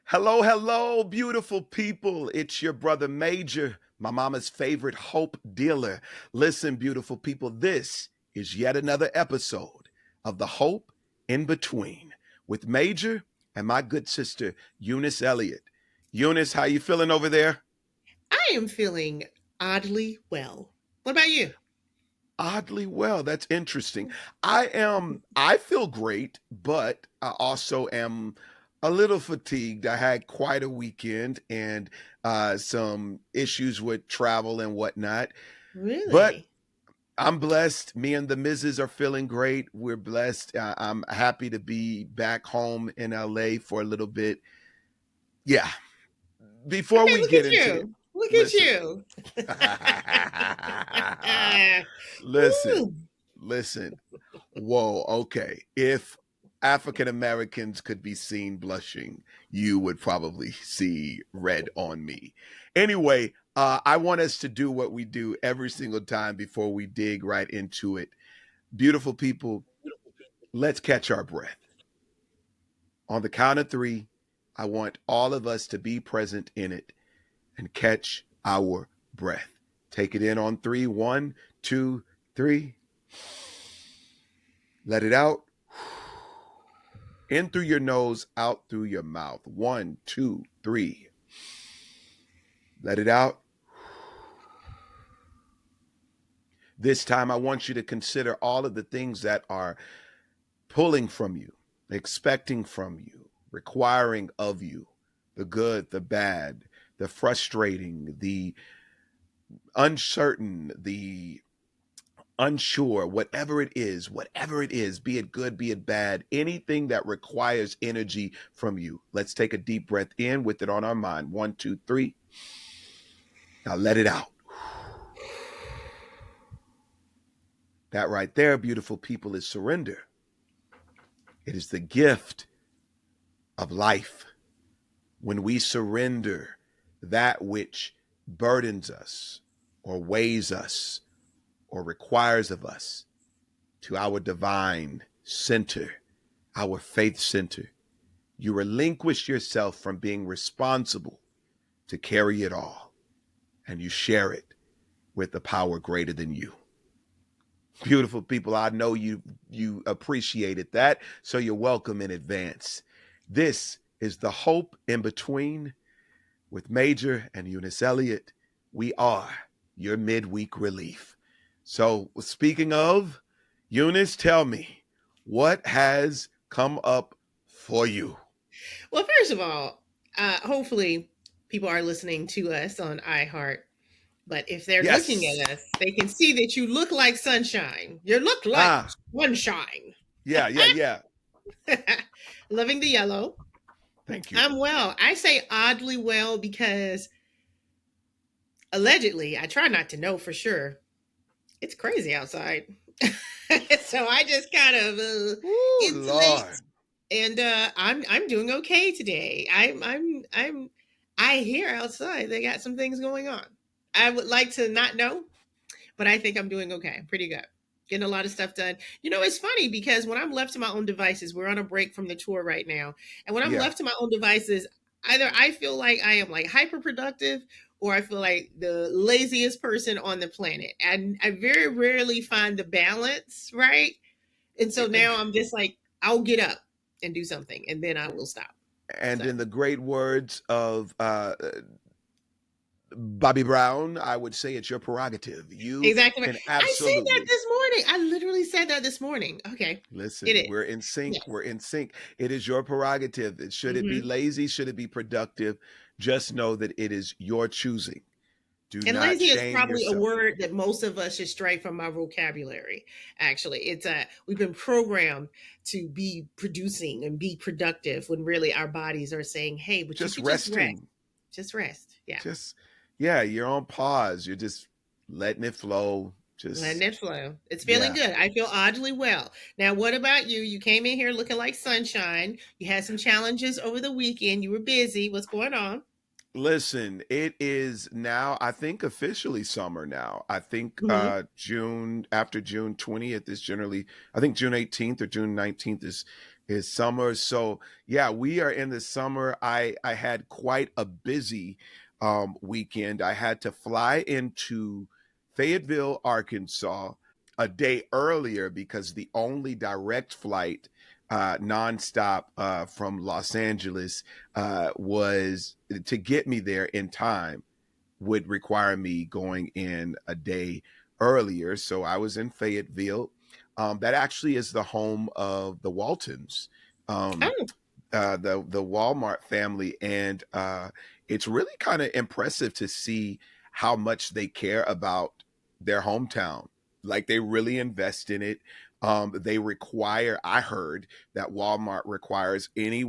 Hello, hello, beautiful people. It's your brother Major, my mama's favorite hope dealer. Listen, beautiful people, this is yet another episode of The Hope in Between with Major and my good sister Eunice Elliott. Eunice, how you feeling over there? I am feeling oddly well. What about you? Oddly well. That's interesting. I feel great, but I also am a little fatigued. I had quite a weekend and some issues with travel and whatnot. But Really? I'm blessed. Me and the missus are feeling great. We're blessed. I'm happy to be back home in LA for a little bit. Yeah. Before Okay, we look get at into you. Look at listen. you. listen, Woo. listen. Whoa, okay. If African Americans could be seen blushing, you would probably see red on me. Anyway, I want us to do what we do every single time before we dig right into it. Beautiful people, let's catch our breath. On the count of three, I want all of us to be present in it and catch our breath. Take it in on three. One, two, three. Let it out. In through your nose, out through your mouth. One, two, three. Let it out. This time, I want you to consider all of the things that are pulling from you, expecting from you, requiring of you the good, the bad, the frustrating, the uncertain, the unsure, whatever it is, be it good, be it bad, anything that requires energy from you. Let's take a deep breath in with it on our mind. One, two, three. Now let it out. That right there, beautiful people, is surrender. It is the gift of life. When we surrender that which burdens us or weighs us or requires of us to our divine center, our faith center, you relinquish yourself from being responsible to carry it all, and you share it with the power greater than you. Beautiful people, I know you appreciated that, so you're welcome in advance. This is The Hope in Between with Major and Eunice Elliott. We are your midweek relief. So, speaking of, Eunice, tell me, what has come up for you? Well, first of all, hopefully people are listening to us on iHeart. But if they're looking Yes. at us, they can see that you look like sunshine. You look like Ah, sunshine. yeah. Loving the yellow. Thank you. I'm well. I say oddly well because allegedly, I try not to know for sure. It's crazy outside. So I just kind of Ooh, insulate, Lord. and I'm doing okay today. I hear outside they got some things going on. I would like to not know, but I think I'm doing okay. Pretty good. Getting a lot of stuff done. You know, it's funny because when I'm left to my own devices, we're on a break from the tour right now. And when I'm Yeah. left to my own devices, either I feel like I am like hyper productive or I feel like the laziest person on the planet. And I very rarely find the balance, right? And so now I'm just like, I'll get up and do something and then I will stop. And So in the great words of Bobby Brown, I would say it's your prerogative. You exactly right. can I said that absolutely this morning. I literally said that this morning. Okay. It listen. is. We're in sync. Yes. We're in sync. It is your prerogative. Should it be Mm-hmm. lazy? Should it be productive? Just know that it is your choosing. Do And not lazy is shame probably a yourself. word that most of us should strike from our vocabulary. Actually, it's a we've been programmed to be producing and be productive when really our bodies are saying, "Hey, but you Just could just rest, resting. just rest." Yeah, Just yeah, you're on pause. You're just letting it flow. letting Just it flow. It's feeling yeah. good. I feel oddly well. Now, what about you? You came in here looking like sunshine. You had some challenges over the weekend. You were busy. What's going on? Listen, it is now, I think, officially summer now. I think Hmm. June after June 20th is generally, I think June 18th or June 19th is It's summer. So yeah, we are in the summer. I had quite a busy weekend. I had to fly into Fayetteville, Arkansas a day earlier because the only direct flight nonstop from Los Angeles was to get me there in time would require me going in a day earlier. So I was in Fayetteville. That actually is the home of the Waltons, um, Oh. the Walmart family, and it's really kind of impressive to see how much they care about their hometown. Like they really invest in it. They require. I heard that Walmart requires any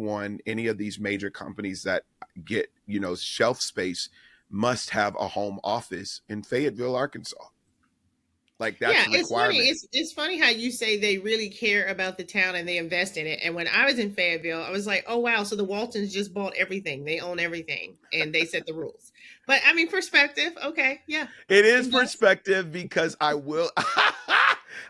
of these major companies that get shelf space must have a home office in Fayetteville, Arkansas. Like that's Yeah, a it's funny. requirement. It's funny how you say they really care about the town and they invest in it. And when I was in Fayetteville, I was like, "Oh wow, so the Waltons just bought everything. They own everything and they set the rules." But I mean, perspective. Okay, yeah. It is Invest. perspective because I will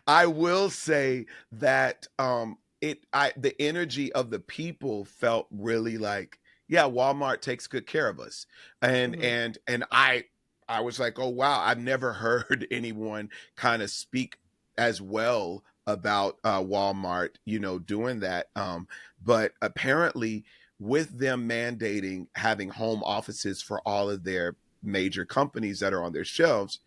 I will say that the energy of the people felt really like, yeah, Walmart takes good care of us. Mhm. And I was like, "Oh wow, I've never heard anyone kind of speak as well about Walmart, doing that." But apparently with them mandating having home offices for all of their major companies that are on their shelves,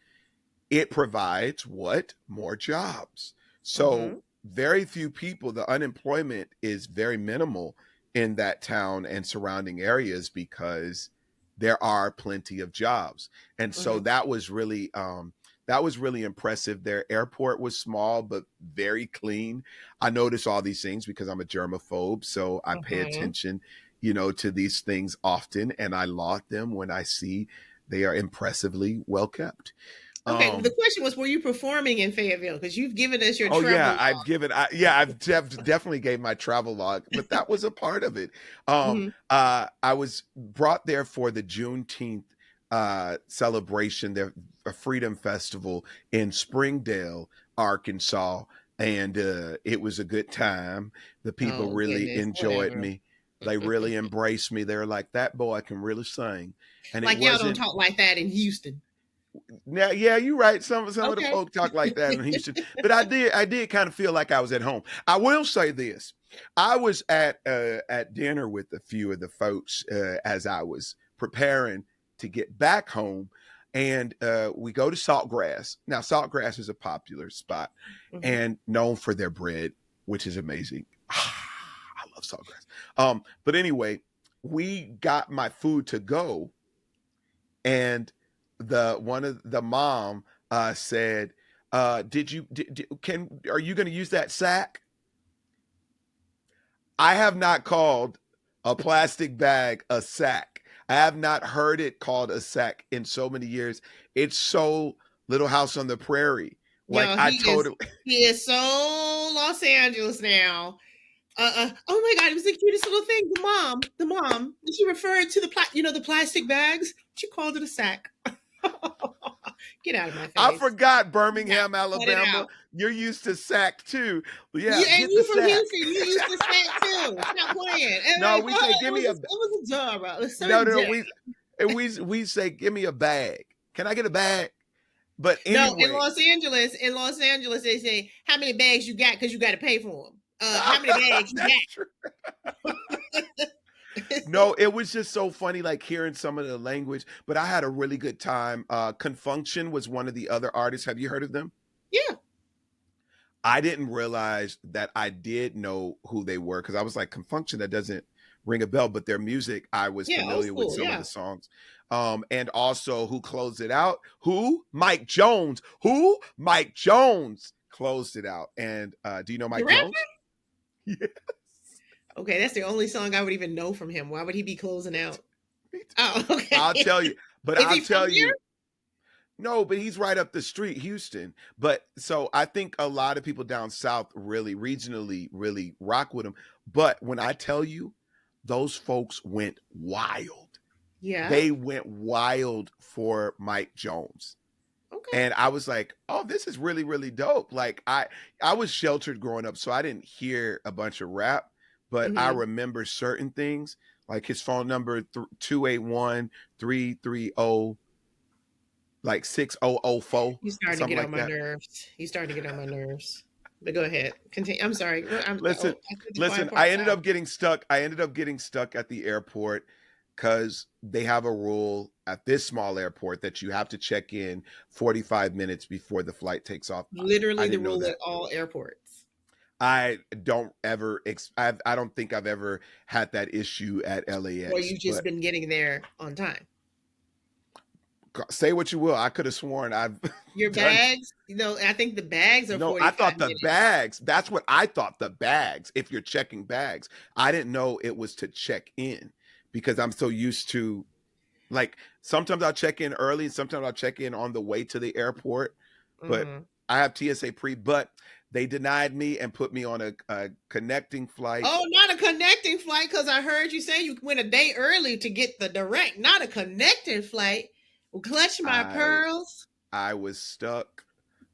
it provides what? More jobs. So Mhm. very few people, the unemployment is very minimal in that town and surrounding areas because there are plenty of jobs. And so Mhm. that was really impressive. Their airport was small but very clean. I notice all these things because I'm a germaphobe, so I pay Mhm. attention, to these things often, and I laud them when I see they are impressively well kept. Okay. Well, the Um, question was, were you performing in Fayetteville? Because you've given us your oh yeah, travel I've definitely gave my travel log, but that was a part of it. log. I was brought there for the Juneteenth celebration, their a Freedom Festival in Springdale, Arkansas, and it was a good time. The people Oh really goodness, enjoyed whatever. me. They really embraced me. They're like, that boy can really sing, and it Like y'all don't wasn't. talk like that in Houston. Now, yeah, you're right. Some of the Okay. folk talk like that in Houston, but I did kind of feel like I was at home. I will say this: I was at dinner with a few of the folks as I was preparing to get back home, and we go to Saltgrass. Now, Saltgrass is a popular spot Mhm. and known for their bread, which is amazing. I love Saltgrass. But anyway, we got my food to go, and the one of the mom said, did you can are you going to use that sack? I have not called a plastic bag a sack. I have not heard it called a sack in so many years. It's so Little House on the Prairie. Like Yo, I totally. he is so Los Angeles now. Oh my God, it was the cutest little thing. The mom. She referred to the plastic bags. She called it a sack. Get out of my I face. forgot Yeah, Birmingham, cut it Alabama. out. You're used to sack too. You Yeah, and get the you from sack. Houston, you used to sack too. Stop playing. And No, like, we say it give was me a. it was a jar, bro. A No, certain no, no. day. We say give me a bag. Can I get a bag? But No, anyway, In Los Angeles, they say how many bags you got because you got to pay for them. How many bags you that's true. got? No, it was just so funny, like hearing some of the language. But I had a really good time. Confunction was one of the other artists. Have you heard of them? Yeah, I didn't realize that I did know who they were because I was like, Confunction, that doesn't ring a bell. But their music, I was yeah, old familiar with school. some of Yeah. the songs. And also, who closed it out? Who? Mike Jones. Who? Mike Jones closed it out. And do you know The Mike rapper? Jones? Yes. Okay, that's the only song I would even know from him. Why would he be closing out? Oh, I'll okay. tell you, but Is I'll he from tell here? you, no, but he's right up the street, Houston. But so I think a lot of people down south really regionally really rock with him. But when I tell you, those folks went wild. Yeah. They went wild for Mike Jones. Okay. And I was like, "Oh, this is really dope." Like I was sheltered growing up, so I didn't hear a bunch of rap, but I Hmm. remember certain things, like his phone number 281-330, like 6004, You starting to something get on like my that. nerves. You starting to get on my nerves. But go ahead. Continue. I'm sorry. Listen, I said the quiet listen, part I ended loud. up getting stuck. I ended up getting stuck at the airport because they have a rule at this small airport that you have to check in 45 minutes before the flight takes off. I Literally the didn't know rule at that. all airports. I don't ever, I don't think I've ever had that issue at Or LAX, you just but been getting there on time. say what you will. I could have sworn I've Your done. bags, I think the bags are No, I 45 thought the minutes. bags, that's what I thought, the bags, if you're checking bags. I didn't know it was to check in because I'm so used to, like, sometimes I'll check in early, sometimes I'll check in on the way to the airport, but Hmm. I have TSA pre, but they denied me and put me on a connecting flight. Oh, not a connecting flight, because I heard you say you went a day early to get the direct, not a connecting flight. Well, clutch my I pearls. I was stuck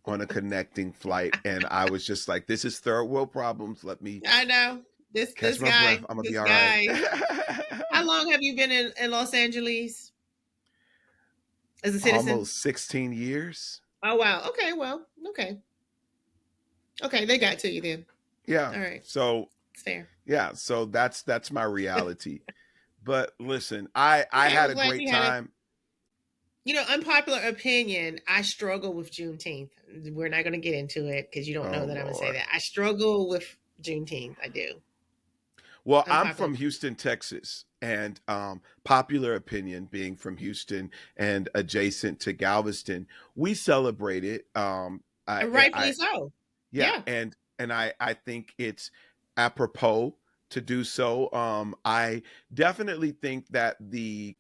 on a connecting flight and I was just like, this is third world problems. Let me I know. This catch this my guy, breath. I'm gonna be this all right. guy. How long have you been in Los Angeles as a citizen? Almost 16 years. Oh wow. Okay, well, okay. Okay, they got to you then. Yeah. All right. So It's fair. yeah, so that's my reality. But listen, I Okay, had well a glad great you had it. time. Unpopular opinion, I struggle with Juneteenth. We're not going to get into it because you don't know Oh that I'm going to say Lord. that. I struggle with Juneteenth. I do. Well, I'm Unpopular. from Houston, Texas, and popular opinion, being from Houston and adjacent to Galveston, we celebrate it. And I rightfully so. Yeah, Yeah, and I think it's apropos to do so. I definitely think that the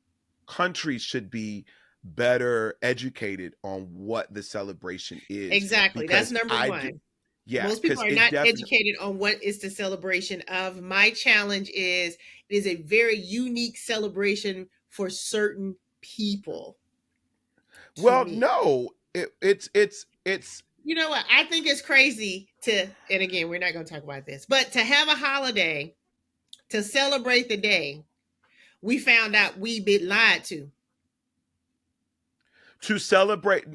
country should be better educated on what the celebration is exactly. That's because number I do. one. Yeah, Most people because are it not definitely. educated on what is the celebration of. My challenge is it is a very unique celebration for certain people to Well, me. no, it's You know what? I think it's crazy to, and again, we're not going to talk about this, but to have a holiday to celebrate the day we found out we been lied to. to celebrate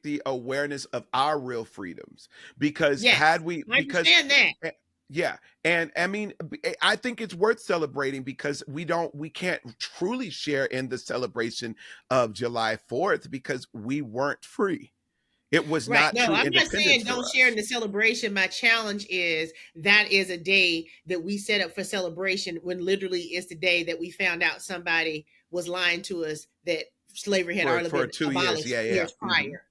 the awareness of our real freedoms because Yes, had we I because understand that. eh, yeah, and I mean, I think it's worth celebrating because we can't truly share in the celebration of July 4th because we weren't free. It was Right. not No, true I'm not independence saying for don't share in us. the celebration. My challenge is that is a day that we set up for celebration when literally it's the day that we found out somebody was lying to us that slavery had already For been 2 years. abolished Yeah, yeah. years prior.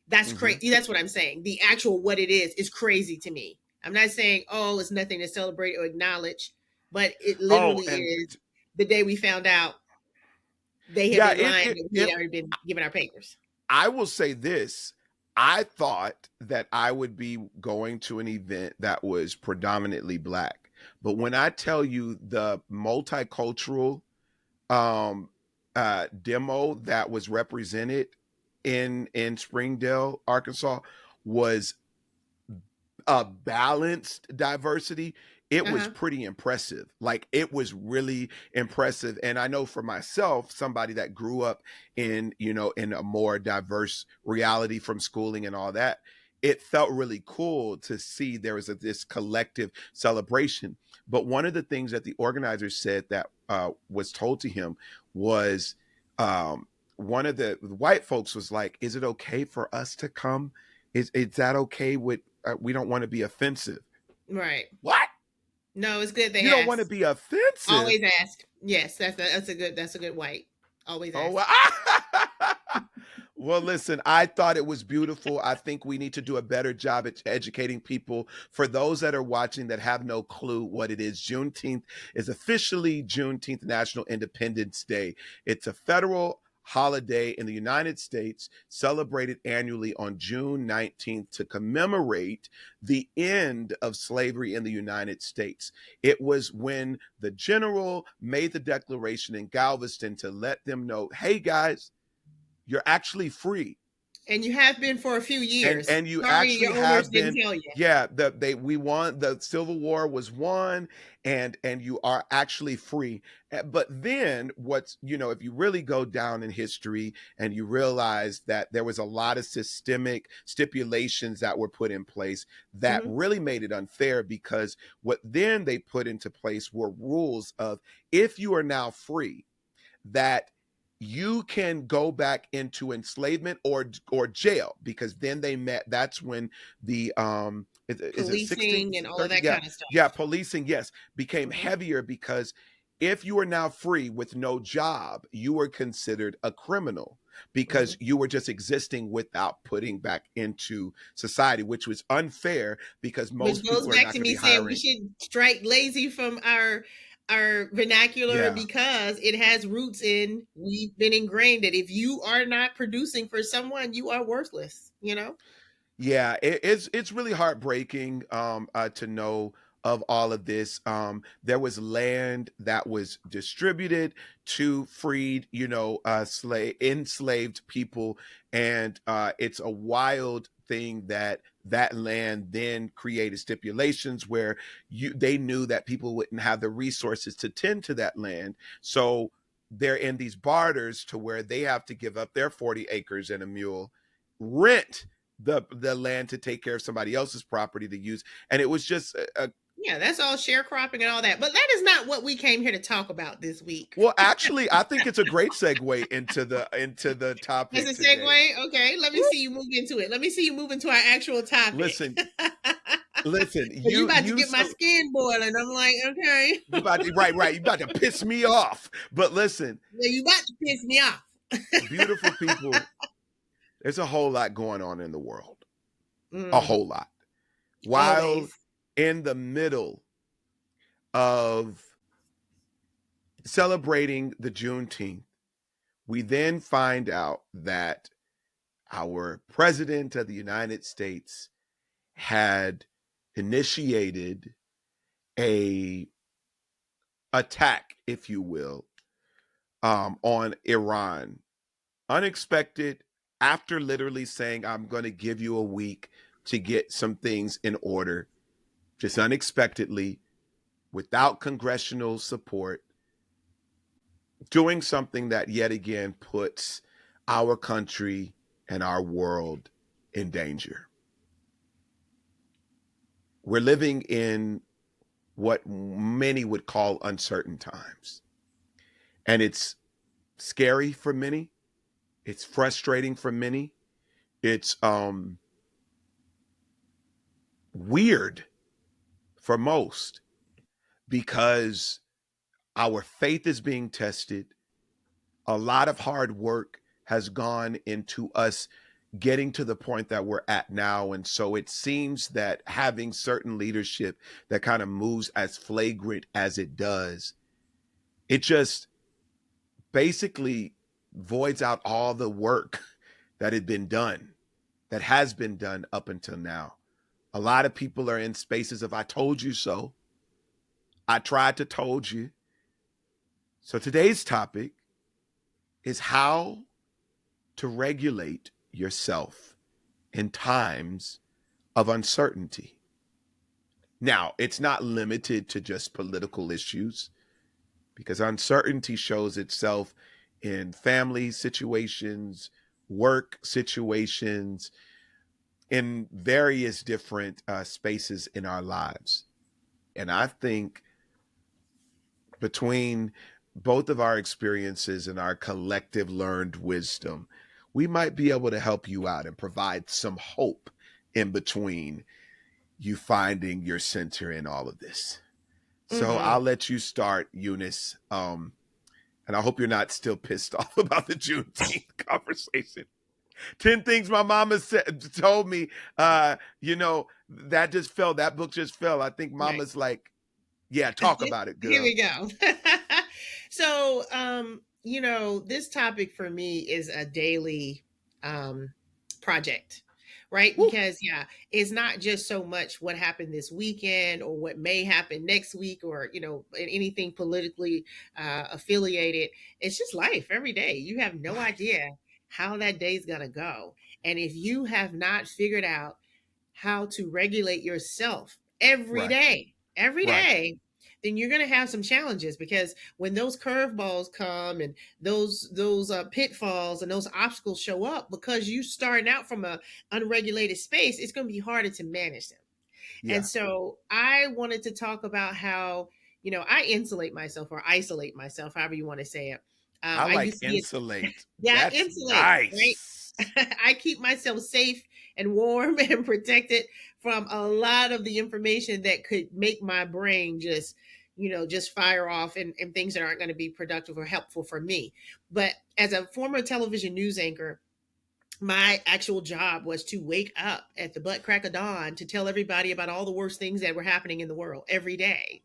That's Hmm. crazy. That's what I'm saying. The actual what it is crazy to me. I'm not saying, oh, it's nothing to celebrate or acknowledge, but it Oh, literally and is the day we found out they had yeah, been lying that we had already been given our papers. I will say this. I thought that I would be going to an event that was predominantly black. But when I tell you the multicultural demo that was represented in Springdale, Arkansas, was a balanced diversity, it was Uh-huh. pretty impressive. Like it was really impressive. And I know for myself, somebody that grew up in a more diverse reality from schooling and all that, it felt really cool to see there was this collective celebration. But one of the things that the organizers said that was told to him was one of the white folks was like, "Is it okay for us to come? Is that okay with we don't want to be offensive." Right. What? No, it's good they You don't want to asked. be offensive? Always ask. Yes, that's a good white. Always Oh, ask. well. Well, listen, I thought it was beautiful. I think we need to do a better job at educating people. For those that are watching that have no clue what it is, Juneteenth is officially Juneteenth National Independence Day. It's a federal holiday in the United States celebrated annually on June 19th to commemorate the end of slavery in the United States. It was when the general made the declaration in Galveston to let them know, hey guys, you're actually free. And you have been for a few years. And you Sorry, actually your owners have didn't been. tell you. Yeah, we won, the Civil War was won, and you are actually free. But then what's, if you really go down in history and you realize that there was a lot of systemic stipulations that were put in place that Hmm. really made it unfair, because what then they put into place were rules of, if you are now free, that you can go back into enslavement or jail, because then they met. That's when the is it 16, Policing and all of 30? that Yeah, kind of yeah, stuff. policing, yes, became Hmm. heavier, because if you are now free with no job, you were considered a criminal, because Hmm. you were just existing without putting back into society, which was unfair, because Which most goes people are back not to going to me be saying we hiring. should strike lazy from our vernacular, Yeah. because it has roots in, we've been ingrained that if you are not producing for someone, you are worthless, you know? Yeah, it's really heartbreaking to know of all of this. There was land that was distributed to freed, enslaved people, and it's a wild thing that that land then created stipulations where they knew that people wouldn't have the resources to tend to that land, so they're in these barters to where they have to give up their 40 acres and a mule, rent the land to take care of somebody else's property to use. And it was just Yeah, that's all sharecropping and all that. But that is not what we came here to talk about this week. well, actually, I think it's a great segue into the As topic a today. segue, okay, let me Woo! see you move into it. Let me see you move into our actual topic. Listen, listen, You you about to you get my so skin boiling. I'm like, okay. you about to, right, you about to piss me off. But listen, Yeah, you about to piss me off. beautiful people, there's a whole lot going on in the world. A Mm, whole lot. While always. in the middle of celebrating the Juneteenth, we then find out that our president of the United States had initiated a attack, if you will, on Iran. Unexpected, after literally saying, I'm going to give you a week to get some things in order, just unexpectedly, without congressional support, doing something that yet again puts our country and our world in danger. We're living in what many would call uncertain times. And it's scary for many. It's frustrating for many. It's weird for most, because our faith is being tested. A lot of hard work has gone into us getting to the point that we're at now. And so it seems that having certain leadership that kind of moves as flagrant as it does, it just basically voids out all the work that had been done, that has been done up until now. A lot of people are in spaces of, I told you so. I tried to told you. So today's topic is how to regulate yourself in times of uncertainty. Now, it's not limited to just political issues, because uncertainty shows itself in family situations, work situations, in various different spaces in our lives. And I think between both of our experiences and our collective learned wisdom, we might be able to help you out and provide some hope in between you finding your center in all of this. So I'll Hmm. let you start, Eunice. And I hope you're not still pissed off about the Juneteenth conversation. 10 things my mama told me, that just fell. That book just fell. I think Right. mama's like, yeah, talk about it, Here girl. we go. So, this topic for me is a daily um, project, right? Woo. Because, yeah, it's not just so much what happened this weekend or what may happen next week, or, anything politically affiliated. It's just life every day. You have no idea how that day's going to go. And if you have not figured out how to regulate yourself Right. every Right. day, then you're going to have some challenges, because when those curveballs come and those pitfalls and those obstacles show up, because you starting out from a unregulated space, it's going to be harder to manage them. And Yeah. so I wanted to talk about how, I insulate myself or isolate myself, however you want to say it. I I like used to be insulate. yeah, That's insulate, right? nice. I keep myself safe and warm and protected from a lot of the information that could make my brain just fire off, and things that aren't going to be productive or helpful for me. But as a former television news anchor, my actual job was to wake up at the butt crack of dawn to tell everybody about all the worst things that were happening in the world every day,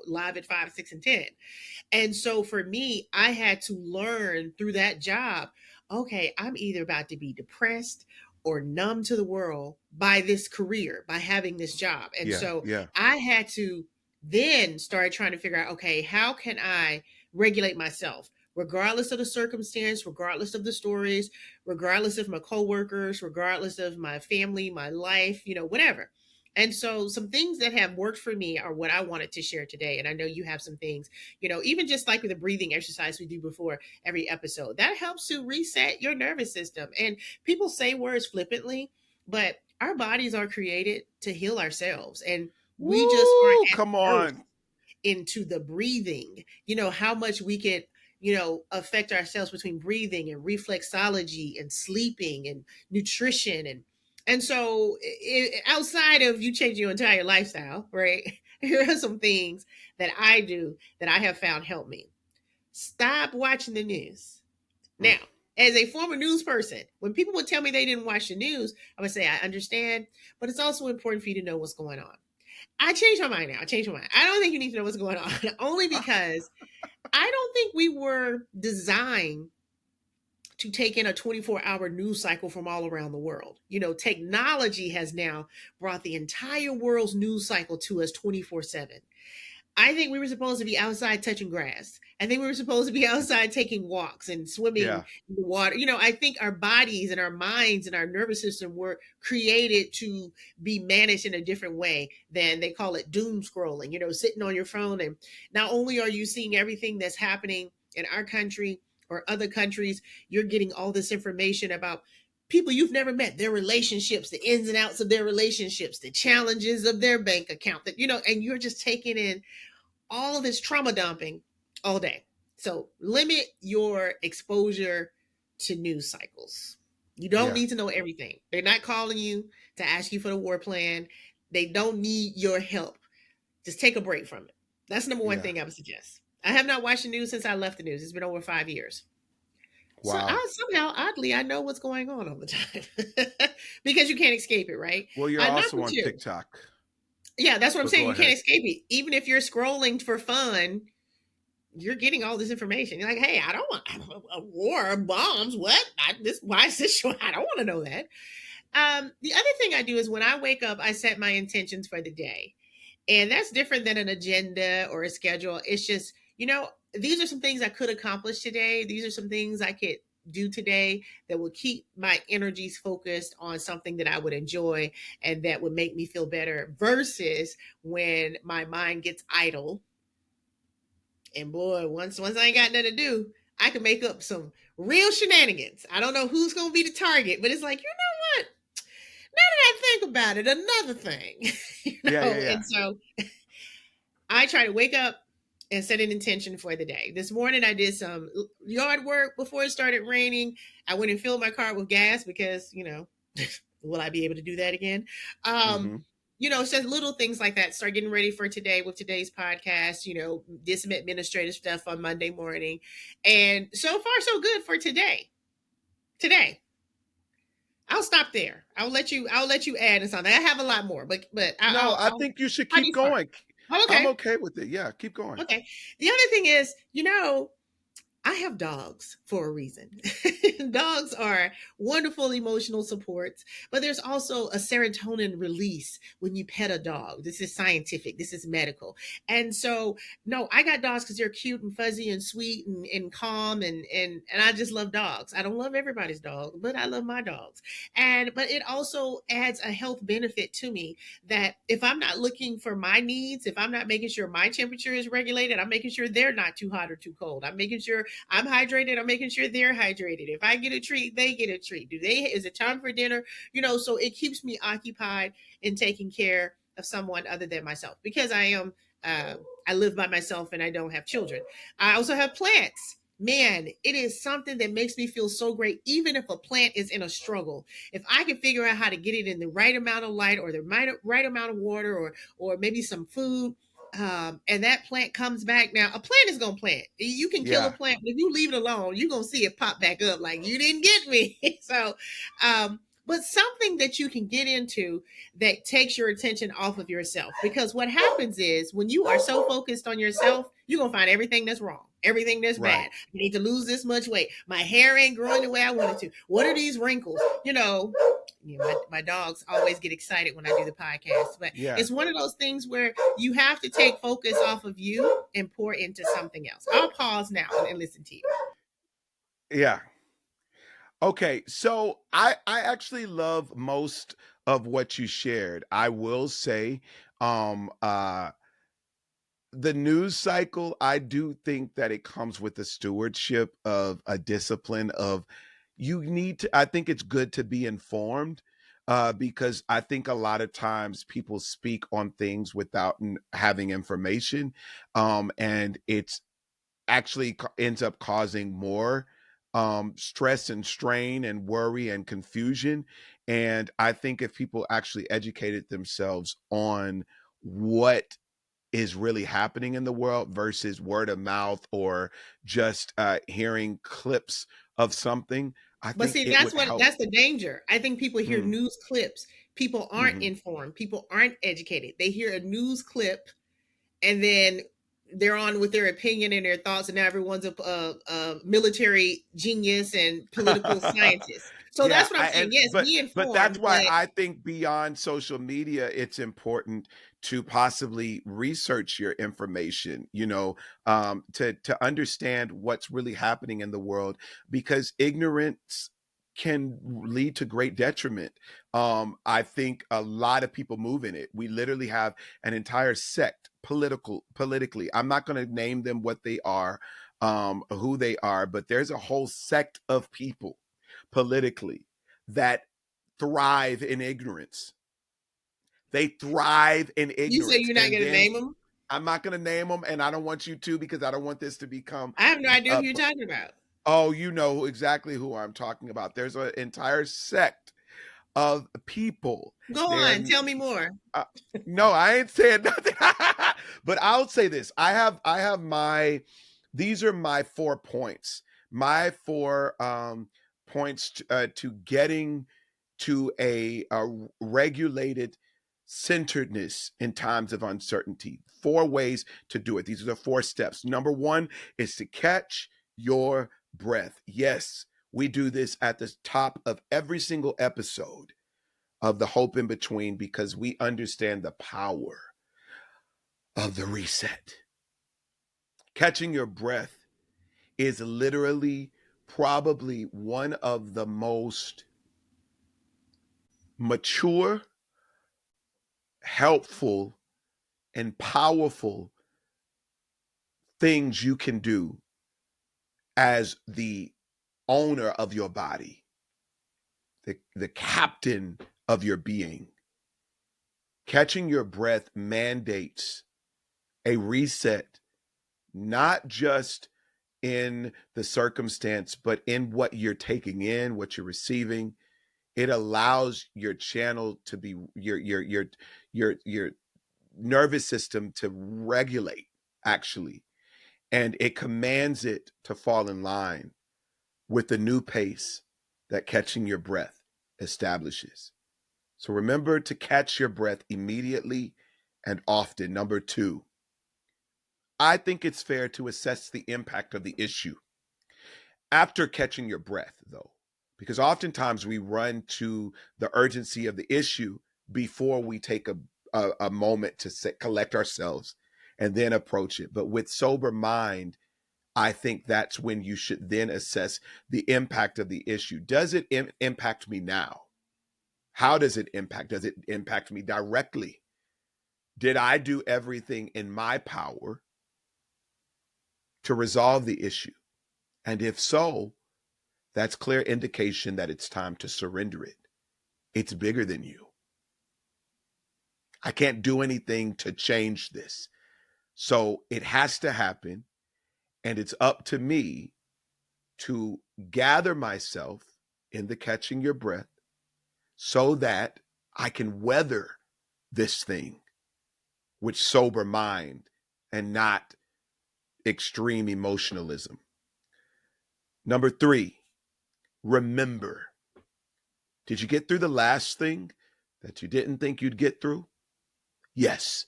live at 5, 6, and 10. And so for me, I had to learn through that job, okay, I'm either about to be depressed or numb to the world by this career, by having this job. And Yeah. so Yeah. I had to then start trying to figure out, okay, how can I regulate myself? Regardless of the circumstance, regardless of the stories, regardless of my coworkers, regardless of my family, my life, whatever. And so some things that have worked for me are what I wanted to share today. And I know you have some things, even just like with the breathing exercise we do before every episode, that helps to reset your nervous system. And people say words flippantly, but our bodies are created to heal ourselves. And we just aren't Woo! as Come versed on. into the breathing, how much we can, affect ourselves between breathing and reflexology and sleeping and nutrition. And so outside of you changing your entire lifestyle, right? Here are some things that I do that I have found help me. Stop watching the news. Mm. Now, as a former news person, when people would tell me they didn't watch the news, I would say, I understand, but it's also important for you to know what's going on. I changed my mind now. I changed my mind. I don't think you need to know what's going on, only because I don't think we were designed to take in a 24-hour news cycle from all around the world. Technology has now brought the entire world's news cycle to us 24/7. I think we were supposed to be outside touching grass. I think we were supposed to be outside taking walks and swimming Yeah. in the water. I think our bodies and our minds and our nervous system were created to be managed in a different way than, they call it, doom scrolling, sitting on your phone. And not only are you seeing everything that's happening in our country or other countries, you're getting all this information about people you've never met, their relationships, the ins and outs of their relationships, the challenges of their bank account, and you're just taking in all of this trauma dumping all day. So limit your exposure to news cycles. You don't Yeah. need to know everything. They're not calling you to ask you for the war plan. They don't need your help. Just take a break from it. That's number one Yeah. thing I would suggest. I have not watched the news since I left the news. It's been over 5 years. So Wow. I somehow, oddly, I know what's going on all the time because you can't escape it, right? Well, you're Number also on two, TikTok. yeah, that's what I'm But saying. go You can't ahead. escape it. Even if you're scrolling for fun, you're getting all this information. You're like, hey, I don't want a war, bombs. What? Why is this? I don't want to know that. The other thing I do is when I wake up, I set my intentions for the day. And that's different than an agenda or a schedule. It's just, these are some things I could accomplish today. These are some things I could do today that will keep my energies focused on something that I would enjoy and that would make me feel better, versus when my mind gets idle. And boy, once I ain't got nothing to do, I can make up some real shenanigans. I don't know who's going to be the target, but it's like, what? Now that I think about it, another thing, Yeah. Yeah. Yeah. And so I try to wake up and set an intention for the day. This morning I did some yard work before it started raining. I went and filled my car with gas because, will I be able to do that again? Mm-hmm. It's just little things like that. Start getting ready for today with today's podcast, did some administrative stuff on Monday morning. And so far, so good for today. Today. I'll stop there. I'll let you add in something. I have a lot more, but No, I I'll think you should how do keep you start? going. Oh, I'm okay. okay with it. Yeah, keep going. Okay. The other thing is, I I have dogs for a reason. Dogs are wonderful emotional supports, but there's also a serotonin release when you pet a dog. This is scientific, this is medical. And so, no, I got dogs because they're cute and fuzzy and sweet and calm and I just love dogs. I don't love everybody's dog, but I love my dogs. And but it also adds a health benefit to me that if I'm not looking for my needs, if I'm not making sure my temperature is regulated, I'm making sure they're not too hot or too cold. I'm making sure I'm hydrated. I'm making sure they're hydrated. If I get a treat, they get a treat. Is it time for dinner? So it keeps me occupied in taking care of someone other than myself because uh, I live by myself and I don't have children. I also have plants. Man, it is something that makes me feel so great, even if a plant is in a struggle. If I can figure out how to get it in the right amount of light or the right amount of water or maybe some food, and that plant comes back. Now, a plant is gonna plant. You can kill a Yeah. plant, but if you leave it alone, you're gonna see it pop back up like you didn't get me. So, but something that you can get into that takes your attention off of yourself. Because what happens is when you are so focused on yourself, you're gonna find everything that's wrong, everything that's bad. Right. I need to lose this much weight. My hair ain't growing the way I want it to. What are these wrinkles? My dogs always get excited when I do the podcast, but Yeah. it's one of those things where you have to take focus off of you and pour into something else. I'll pause now and listen to you. Yeah. Okay, so I actually love most of what you shared. I will say, um, uh, the news cycle, I do think that it comes with the stewardship of a discipline of you need to. I think it's good to be informed, because I think a lot of times people speak on things without having information, and it's actually ends up causing more stress and strain and worry and confusion. And I think if people actually educated themselves on what is really happening in the world versus word of mouth or just hearing clips of something, I But think see, it would help. that's the danger. I think people hear Mm, news clips. People aren't mhm. informed. People aren't educated. They hear a news clip and then they're on with their opinion and their thoughts, and now everyone's a military genius and political scientist. So Yeah, that's what I'm saying. Yes, be but that's informed, why but I think beyond social media, it's important to possibly research your information, to understand what's really happening in the world, because ignorance can lead to great detriment. I think a lot of people move in it. We literally have an entire sect politically. I'm not going to name them what they are, who they are, but there's a whole sect of people politically that thrive in ignorance. They thrive in you say ignorance. you're not And going to then name them. I'm not going to name them, and I don't want you to, because I don't want this to become I have no idea who a. you're talking about. Oh, you know exactly who I'm talking about. There's an entire sect of people. Go They're on, tell me more. uh, no, I ain't saying nothing. But I'll say this: I have my. These are my 4 points. My 4 points to getting to a regulated centeredness in times of uncertainty. 4 ways to do it. These are the 4 steps. Number 1 is to catch your breath. Yes, we do this at the top of every single episode of the Hope in Between, because we understand the power of the reset. Catching your breath is literally probably one of the most mature, helpful, and powerful things you can do as the owner of your body, the captain of your being. Catching your breath mandates a reset, not just in the circumstance, but in what you're taking in, what you're receiving. It allows your channel to be your nervous system to regulate, actually, and it commands it to fall in line with the new pace that catching your breath establishes. So remember to catch your breath immediately and often. Number 2, I think it's fair to assess the impact of the issue. After catching your breath, though, because oftentimes we run to the urgency of the issue before we take a moment to collect ourselves and then approach it. But with sober mind, I think that's when you should then assess the impact of the issue. Does it impact me now? How does it impact? Does it impact me directly? Did I do everything in my power to resolve the issue? And if so, that's clear indication that it's time to surrender it. It's bigger than you. I can't do anything to change this. So it has to happen. And it's up to me to gather myself in the catching your breath so that I can weather this thing with sober mind and not extreme emotionalism. Number 3, remember. Did you get through the last thing that you didn't think you'd get through? Yes,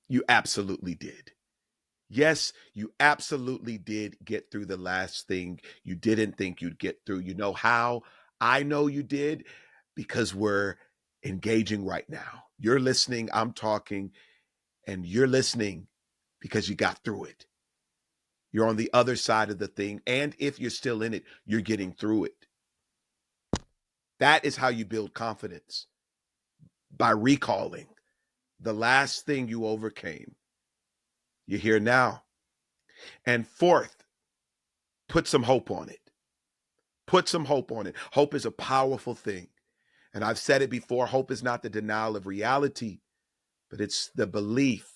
you absolutely did. Yes, you absolutely did get through the last thing you didn't think you'd get through. You know how I know you did? Because we're engaging right now. You're listening, I'm talking, and you're listening because you got through it. You're on the other side of the thing. And if you're still in it, you're getting through it. That is how you build confidence, by recalling the last thing you overcame. You're here now. And fourth, put some hope on it. Put some hope on it. Hope is a powerful thing. And I've said it before, hope is not the denial of reality, but it's the belief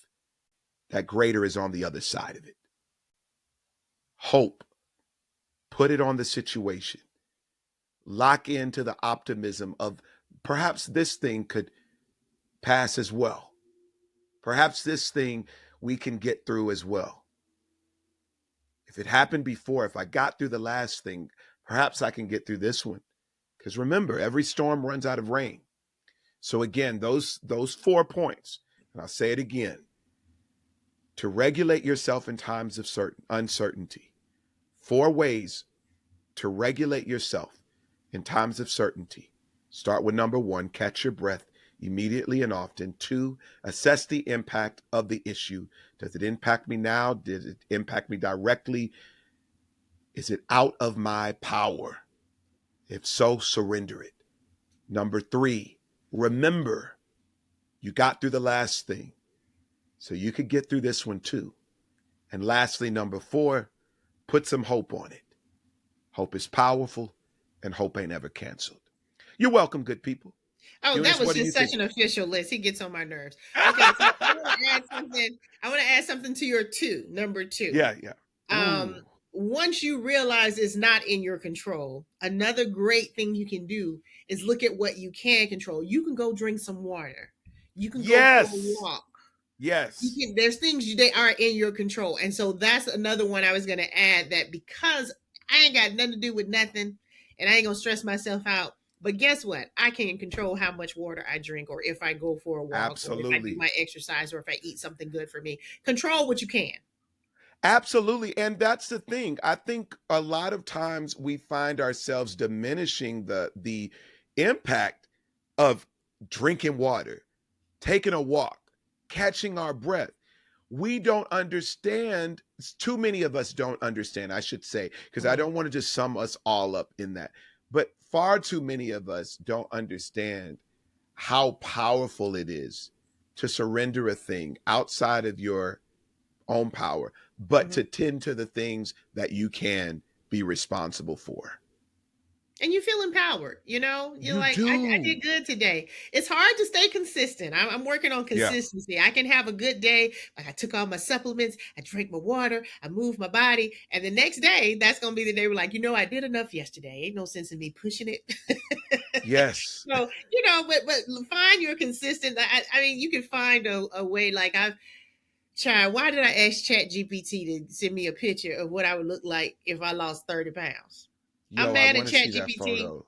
that greater is on the other side of it. Hope. Put it on the situation. Lock into the optimism of perhaps this thing could pass as well. Perhaps this thing we can get through as well. If it happened before, if I got through the last thing, perhaps I can get through this one. Because remember, every storm runs out of rain. So again, those 4 points, and I'll say it again, to regulate yourself in times of uncertainty. 4 ways to regulate yourself in times of certainty. Start with number 1, catch your breath immediately and often. 2, assess the impact of the issue. Does it impact me now? Did it impact me directly? Is it out of my power? If so, surrender it. Number 3, remember you got through the last thing, so you could get through this one too. And lastly, number 4, put some hope on it. Hope is powerful, and hope ain't ever canceled. You're welcome, good people. Oh, that Eunice, was what do you just such think? an official list. He gets on my nerves. Okay, so I want to add something. I want to add something to your number two. Yeah, yeah. Um, Ooh, once you realize it's not in your control, another great thing you can do is look at what you can control. You can go drink some water. You can go for a yes, walk. You yes, can, there's things they are in your control. And so that's another one I was going to add, that because I ain't got nothing to do with nothing and I ain't going to stress myself out. But guess what? I can control how much water I drink, or if I go for a walk, or if I do absolutely. my exercise, or if I eat something good for me. Control what you can. Absolutely. And that's the thing. I think a lot of times we find ourselves diminishing the impact of drinking water, taking a walk, catching our breath. We don't understand, too many of us don't understand, I should say, because I Mm-hmm. don't want to just sum us all up in that. But far too many of us don't understand how powerful it is to surrender a thing outside of your own power, but Mm-hmm. to tend to the things that you can be responsible for. And you feel empowered. You're You like, I do. did good today. It's hard to stay consistent. I'm working on Yeah. consistency. I can have a good day, like I took all my supplements, I drank my water, I moved my body, and the next day, that's gonna be the day we're like, I did enough yesterday. Ain't no sense in me pushing it. Yes. So but find your consistent. I mean, you can find a way. Like I've tried. Why did I ask Chat GPT to send me a picture of what I would look like if I lost 30 pounds? I'm Yo, I mad want at to Chat see that GPT. photo.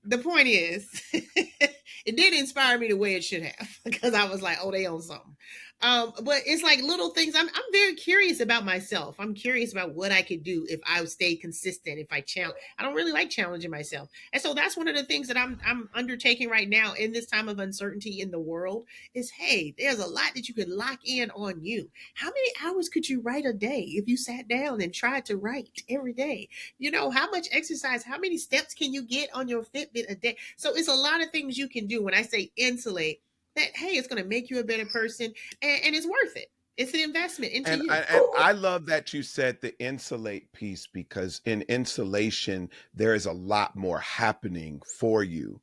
The point is, it did inspire me the way it should have, because I was like, oh, they own something. But it's like little things. I'm very curious about myself. I'm curious about what I could do if I stay consistent. If I challenge, I don't really like challenging myself, and so that's one of the things that I'm undertaking right now in this time of uncertainty in the world. Is hey, there's a lot that you could lock in on you. How many hours could you write a day if you sat down and tried to write every day? You know, how much exercise? How many steps can you get on your Fitbit a day? So it's a lot of things you can do. When I say insulate, that hey, it's going to make you a better person, and it's worth it. It's an investment into And you. I love that you said the insulate piece, because in insulation there is a lot more happening for you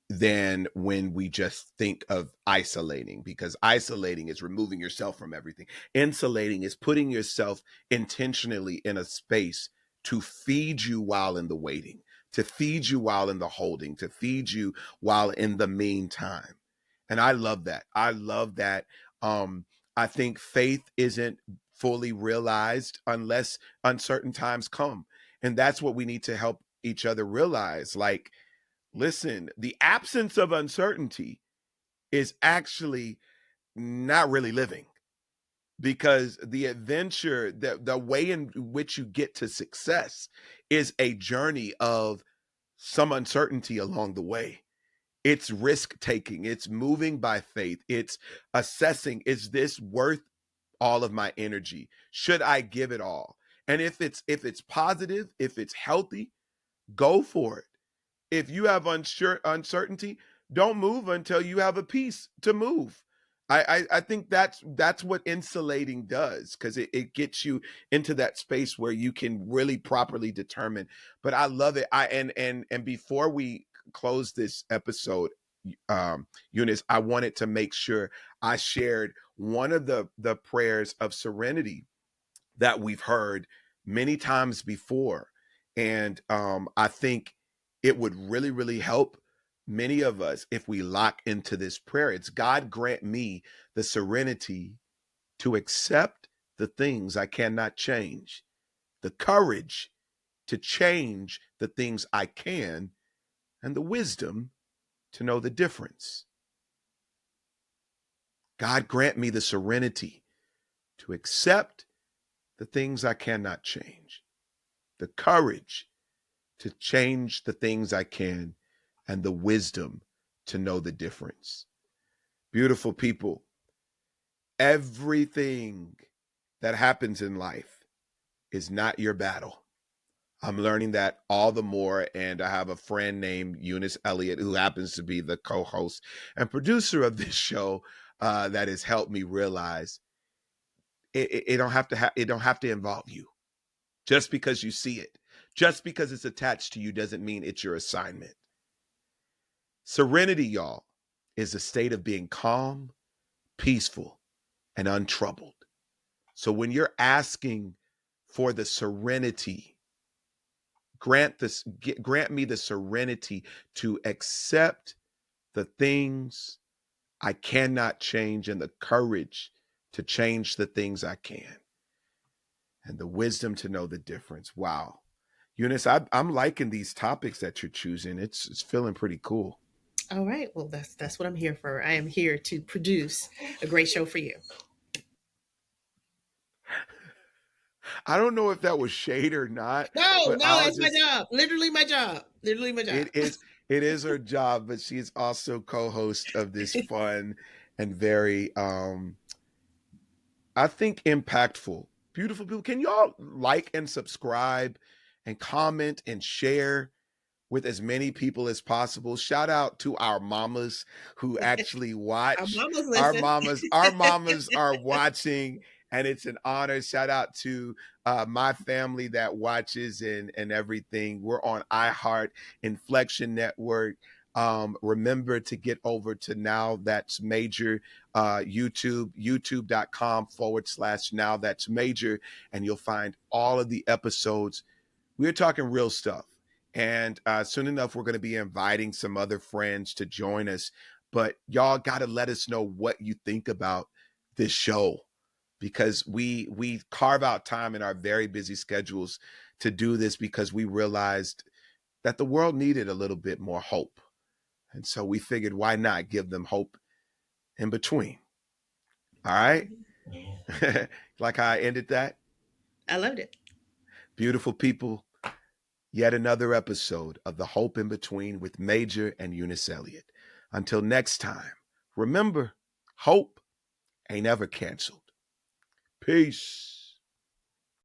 than when we just think of isolating, because isolating is removing yourself from everything. Insulating is putting yourself intentionally in a space to feed you while in the waiting, to feed you while in the holding, to feed you while in the meantime. And I love that. I love that. I think faith isn't fully realized unless uncertain times come. And that's what we need to help each other realize. Like, listen, the absence of uncertainty is actually not really living, because the adventure, the way in which you get to success is a journey of some uncertainty along the way. It's risk taking, it's moving by faith, it's assessing, is this worth all of my energy? Should I give it all? And if it's positive, if it's healthy, go for it. If you have uncertainty, don't move until you have a piece to move. I think that's what insulating does, because it gets you into that space where you can really properly determine. But I love it. And before we close this episode, Eunice, I wanted to make sure I shared one of the prayers of serenity that we've heard many times before. And I think it would really, really help many of us if we lock into this prayer. It's, God grant me the serenity to accept the things I cannot change, the courage to change the things I can, and the wisdom to know the difference. God grant me the serenity to accept the things I cannot change, the courage to change the things I can, and the wisdom to know the difference. Beautiful people, everything that happens in life is not your battle. I'm learning that all the more. And I have a friend named Eunice Elliott, who happens to be the co host and producer of this show, that has helped me realize it don't have to it don't have to involve you. Just because you see it, just because it's attached to you, doesn't mean it's your assignment. Serenity, y'all, is a state of being calm, peaceful, and untroubled. So when you're asking for the serenity, grant me the serenity to accept the things I cannot change, and the courage to change the things I can, and the wisdom to know the difference. Wow. Eunice, I'm liking these topics that you're choosing. It's feeling pretty cool. All right. Well, that's what I'm here for. I am here to produce a great show for you. I don't know if that was shade or not, No, but no, I'll that's my just, job. Literally my job. Literally my job. it is it is her job, but she's also co-host of this fun and very I think impactful, beautiful people. Can y'all like and subscribe and comment and share with as many people as possible? Shout out to our mamas who actually Our watch. mamas Our listen. mamas, our mamas are watching, and it's an honor. Shout out to my family that watches and everything. We're on iHeart, Inflection Network. Remember to get over to Now That's Major, YouTube, youtube.com/Now That's Major, and you'll find all of the episodes. We're talking real stuff. And soon enough, we're going to be inviting some other friends to join us. But y'all got to let us know what you think about this show, because we carve out time in our very busy schedules to do this, because we realized that the world needed a little bit more hope. And so we figured, why not give them hope in between? All right. Like how I ended that. I loved it. Beautiful people. Yet another episode of The Hope in Between with Major and Eunice Elliott. Until next time, remember, hope ain't ever canceled. Peace.